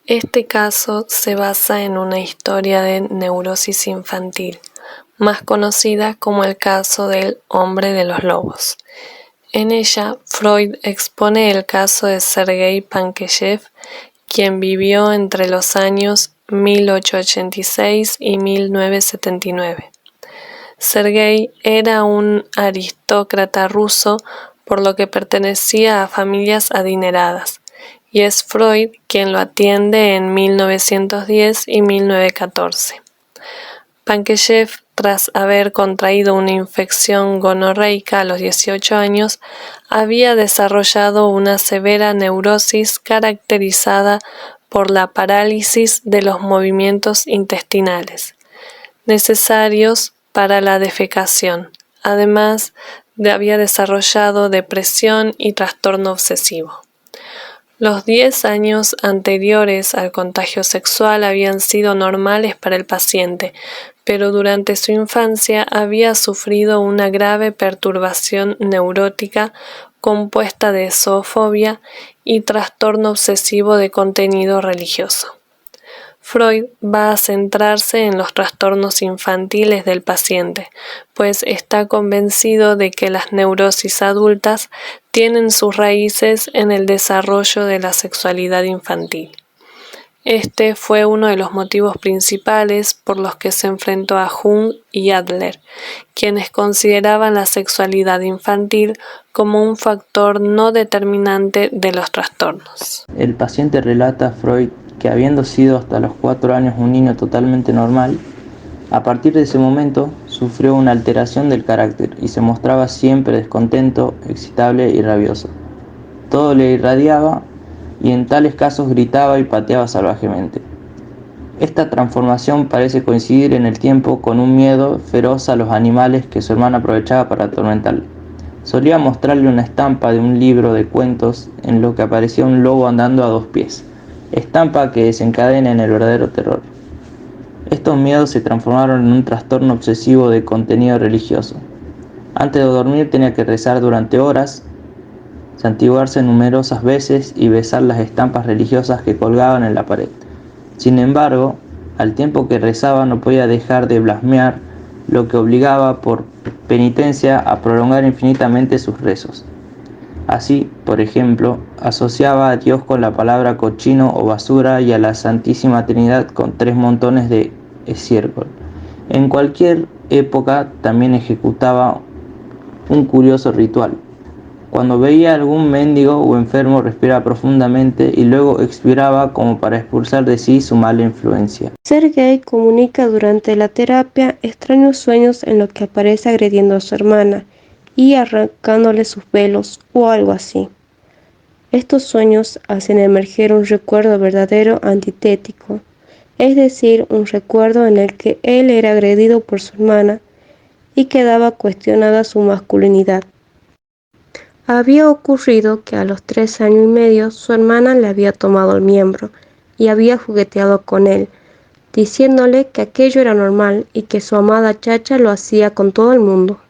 Este caso se basa en una historia de neurosis infantil, más conocida como el caso del hombre de los lobos. En ella, Freud expone el caso de Sergei Pankejeff, quien vivió entre los años 1886 y 1979. Sergei era un aristócrata ruso, por lo que pertenecía a familias adineradas, y es Freud quien lo atiende en 1910 y 1914. Pankejeff, tras haber contraído una infección gonorreica a los 18 años, había desarrollado una severa neurosis caracterizada por la parálisis de los movimientos intestinales, necesarios para la defecación. Además, había desarrollado depresión y trastorno obsesivo. Los 10 años anteriores al contagio sexual habían sido normales para el paciente, pero durante su infancia había sufrido una grave perturbación neurótica compuesta de zoofobia y trastorno obsesivo de contenido religioso. Freud va a centrarse en los trastornos infantiles del paciente, pues está convencido de que las neurosis adultas tienen sus raíces en el desarrollo de la sexualidad infantil. Este fue uno de los motivos principales por los que se enfrentó a Jung y Adler, quienes consideraban la sexualidad infantil como un factor no determinante de los trastornos. El paciente relata a Freud que, habiendo sido hasta los 4 años un niño totalmente normal, a partir de ese momento sufrió una alteración del carácter y se mostraba siempre descontento, excitable y rabioso. Todo le irradiaba y en tales casos gritaba y pateaba salvajemente. Esta transformación parece coincidir en el tiempo con un miedo feroz a los animales que su hermana aprovechaba para atormentarle. Solía mostrarle una estampa de un libro de cuentos en lo que aparecía un lobo andando a 2 pies, estampa que desencadena en el verdadero terror. Estos miedos se transformaron en un trastorno obsesivo de contenido religioso. Antes de dormir tenía que rezar durante horas, santiguarse numerosas veces y besar las estampas religiosas que colgaban en la pared. Sin embargo, al tiempo que rezaba no podía dejar de blasfemar, lo que obligaba por penitencia a prolongar infinitamente sus rezos. Así, por ejemplo, asociaba a Dios con la palabra cochino o basura y a la Santísima Trinidad con 3 montones de estiércol. En cualquier época también ejecutaba un curioso ritual. Cuando veía a algún mendigo o enfermo, respiraba profundamente y luego expiraba como para expulsar de sí su mala influencia. Sergei comunica durante la terapia extraños sueños en los que aparece agrediendo a su hermana y arrancándole sus velos o algo así. Estos sueños hacen emerger un recuerdo verdadero antitético, es decir, un recuerdo en el que él era agredido por su hermana y quedaba cuestionada su masculinidad. Había ocurrido que a los 3 años y medio su hermana le había tomado el miembro y había jugueteado con él, diciéndole que aquello era normal y que su amada chacha lo hacía con todo el mundo.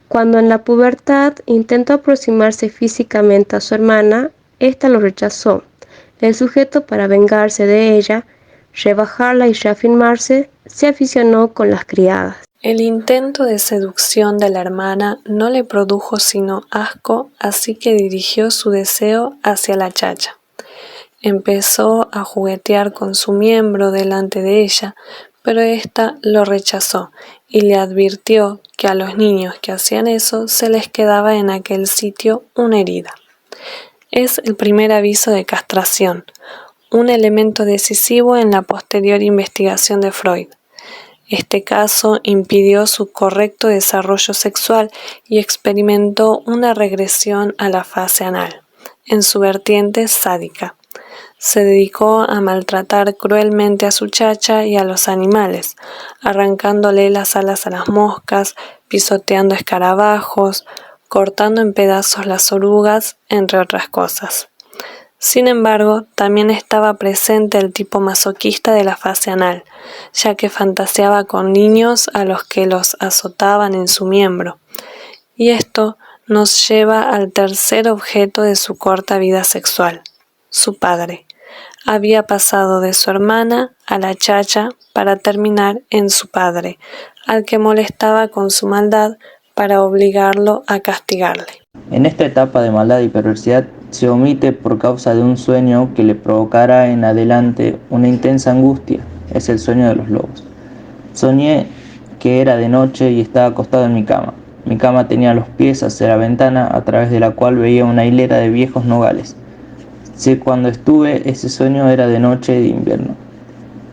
Cuando en la pubertad intentó aproximarse físicamente a su hermana, ésta lo rechazó. El sujeto, para vengarse de ella, rebajarla y reafirmarse, se aficionó con las criadas. El intento de seducción de la hermana no le produjo sino asco, así que dirigió su deseo hacia la chacha. Empezó a juguetear con su miembro delante de ella, pero ésta lo rechazó y le advirtió que a los niños que hacían eso se les quedaba en aquel sitio una herida. Es el primer aviso de castración, un elemento decisivo en la posterior investigación de Freud. Este caso impidió su correcto desarrollo sexual y experimentó una regresión a la fase anal, en su vertiente sádica. Se dedicó a maltratar cruelmente a su chacha y a los animales, arrancándole las alas a las moscas, pisoteando escarabajos, cortando en pedazos las orugas, entre otras cosas. Sin embargo, también estaba presente el tipo masoquista de la fase anal, ya que fantaseaba con niños a los que los azotaban en su miembro. Y esto nos lleva al tercer objeto de su corta vida sexual, su padre. había pasado de su hermana a la chacha para terminar en su padre, al que molestaba con su maldad para obligarlo a castigarle. En esta etapa de maldad y perversidad se omite por causa de un sueño que le provocará en adelante una intensa angustia. Es el sueño de los lobos. Soñé que era de noche y estaba acostado en mi cama. Mi cama tenía los pies hacia la ventana a través de la cual veía una hilera de viejos nogales. Si cuando estuve ese sueño era de noche de invierno.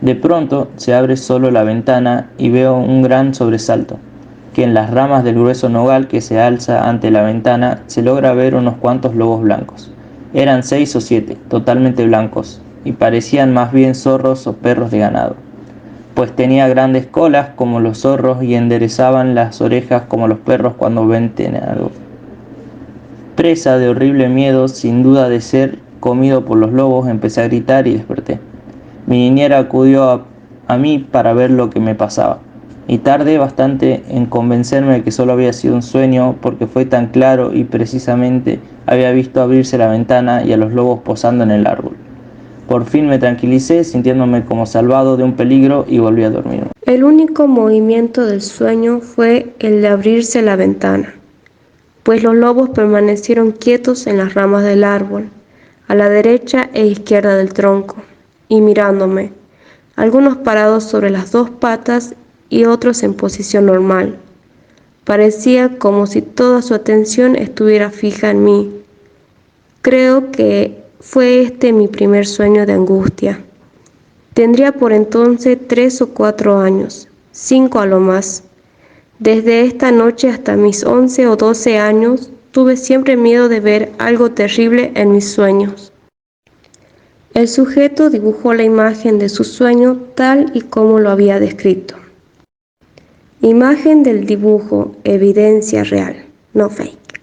De pronto se abre solo la ventana y veo un gran sobresalto, que en las ramas del grueso nogal que se alza ante la ventana se logra ver unos cuantos lobos blancos. Eran 6 o 7, totalmente blancos, y parecían más bien zorros o perros de ganado, pues tenía grandes colas como los zorros y enderezaban las orejas como los perros cuando ven algo. Presa de horrible miedo, sin duda de ser comido por los lobos, empecé a gritar y desperté. Mi niñera acudió a mí para ver lo que me pasaba, y tardé bastante en convencerme de que solo había sido un sueño, porque fue tan claro y precisamente había visto abrirse la ventana y a los lobos posando en el árbol. Por fin me tranquilicé, sintiéndome como salvado de un peligro, y volví a dormir. El único movimiento del sueño fue el de abrirse la ventana, pues los lobos permanecieron quietos en las ramas del árbol, a la derecha e izquierda del tronco, y mirándome, algunos parados sobre las dos patas y otros en posición normal. Parecía como si toda su atención estuviera fija en mí. Creo que fue este mi primer sueño de angustia. Tendría por entonces 3 o 4 años, 5 a lo más. Desde esta noche hasta mis 11 o 12 años tuve siempre miedo de ver algo terrible en mis sueños. El sujeto dibujó la imagen de su sueño tal y como lo había descrito. Imagen del dibujo, evidencia real, no fake.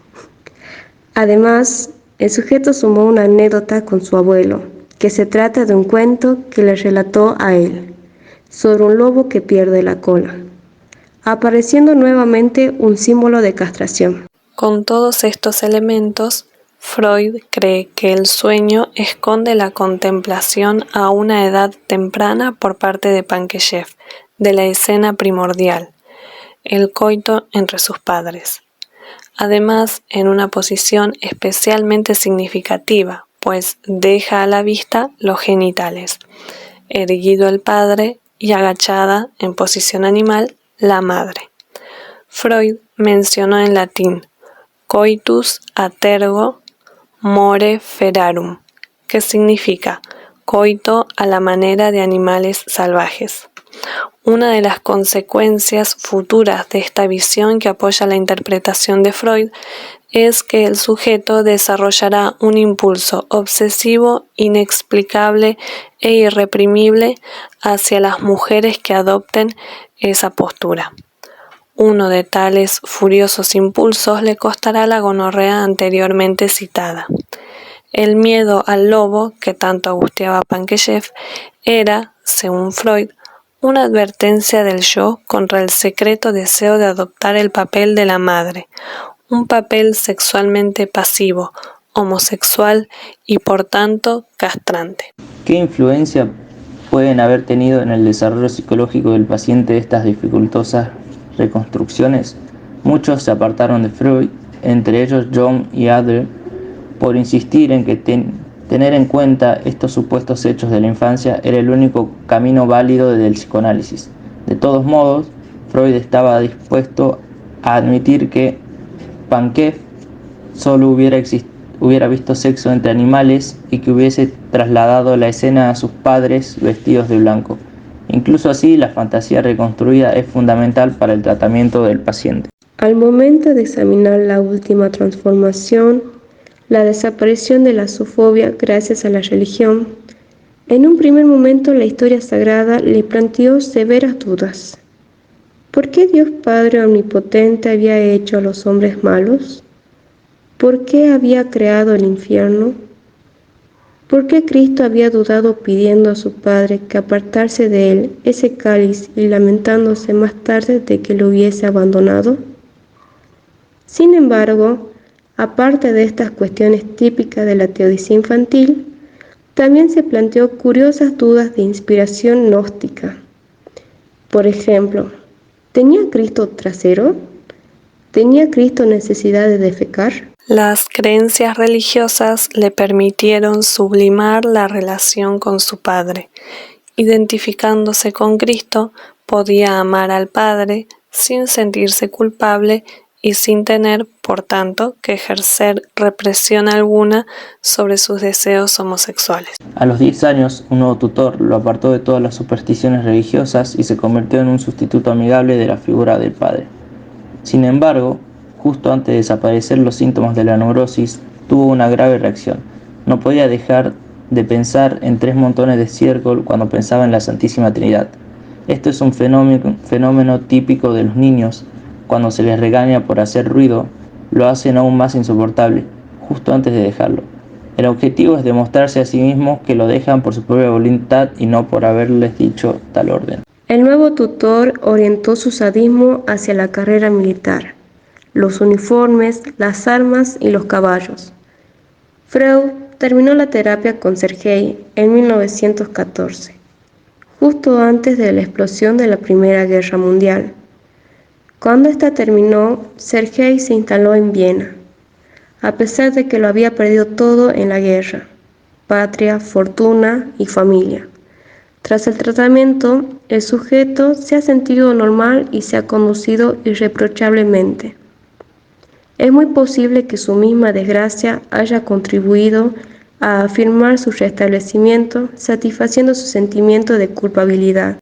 Además, el sujeto sumó una anécdota con su abuelo, que se trata de un cuento que le relató a él, sobre un lobo que pierde la cola, apareciendo nuevamente un símbolo de castración. Con todos estos elementos, Freud cree que el sueño esconde la contemplación a una edad temprana por parte de Pankejeff de la escena primordial, el coito entre sus padres. Además, en una posición especialmente significativa, pues deja a la vista los genitales, erguido el padre y agachada en posición animal la madre. Freud mencionó en latín coitus a tergo more ferarum, que significa coito a la manera de animales salvajes. Una de las consecuencias futuras de esta visión que apoya la interpretación de Freud es que el sujeto desarrollará un impulso obsesivo, inexplicable e irreprimible hacia las mujeres que adopten esa postura. Uno de tales furiosos impulsos le costará la gonorrea anteriormente citada. El miedo al lobo, que tanto angustiaba a Pankejeff, era, según Freud, una advertencia del yo contra el secreto deseo de adoptar el papel de la madre, un papel sexualmente pasivo, homosexual y por tanto castrante. ¿Qué influencia pueden haber tenido en el desarrollo psicológico del paciente estas dificultosas reconstrucciones? Muchos se apartaron de Freud, entre ellos Jung y Adler, por insistir en que tener en cuenta estos supuestos hechos de la infancia era el único camino válido del psicoanálisis. De todos modos, Freud estaba dispuesto a admitir que Pankejeff solo hubiera visto sexo entre animales y que hubiese trasladado la escena a sus padres vestidos de blanco. Incluso así, la fantasía reconstruida es fundamental para el tratamiento del paciente. Al momento de examinar la última transformación, la desaparición de la zoofobia gracias a la religión, en un primer momento la historia sagrada le planteó severas dudas. ¿Por qué Dios Padre Omnipotente había hecho a los hombres malos? ¿Por qué había creado el infierno? ¿Por qué Cristo había dudado pidiendo a su Padre que apartase de él ese cáliz y lamentándose más tarde de que lo hubiese abandonado? Sin embargo, aparte de estas cuestiones típicas de la teodicia infantil, También se planteó curiosas dudas de inspiración gnóstica. Por ejemplo, ¿tenía Cristo trasero? ¿Tenía Cristo necesidad de defecar? Las creencias religiosas le permitieron sublimar la relación con su Padre. Identificándose con Cristo, podía amar al Padre sin sentirse culpable y sin tener, por tanto, que ejercer represión alguna sobre sus deseos homosexuales. A los 10 años, un nuevo tutor lo apartó de todas las supersticiones religiosas y se convirtió en un sustituto amigable de la figura del padre. Sin embargo, justo antes de desaparecer los síntomas de la neurosis, tuvo una grave reacción. No podía dejar de pensar en 3 montones de estiércol cuando pensaba en la Santísima Trinidad. Esto es un fenómeno típico de los niños. Cuando se les regaña por hacer ruido, lo hacen aún más insoportable, justo antes de dejarlo. El objetivo es demostrarse a sí mismos que lo dejan por su propia voluntad y no por haberles dicho tal orden. El nuevo tutor orientó su sadismo hacia la carrera militar, los uniformes, las armas y los caballos. Freud terminó la terapia con Sergei en 1914, justo antes de la explosión de la Primera Guerra Mundial. Cuando esta terminó, Sergei se instaló en Viena, a pesar de que lo había perdido todo en la guerra: patria, fortuna y familia. Tras el tratamiento, el sujeto se ha sentido normal y se ha conducido irreprochablemente. Es muy posible que su misma desgracia haya contribuido a afirmar su restablecimiento, satisfaciendo su sentimiento de culpabilidad.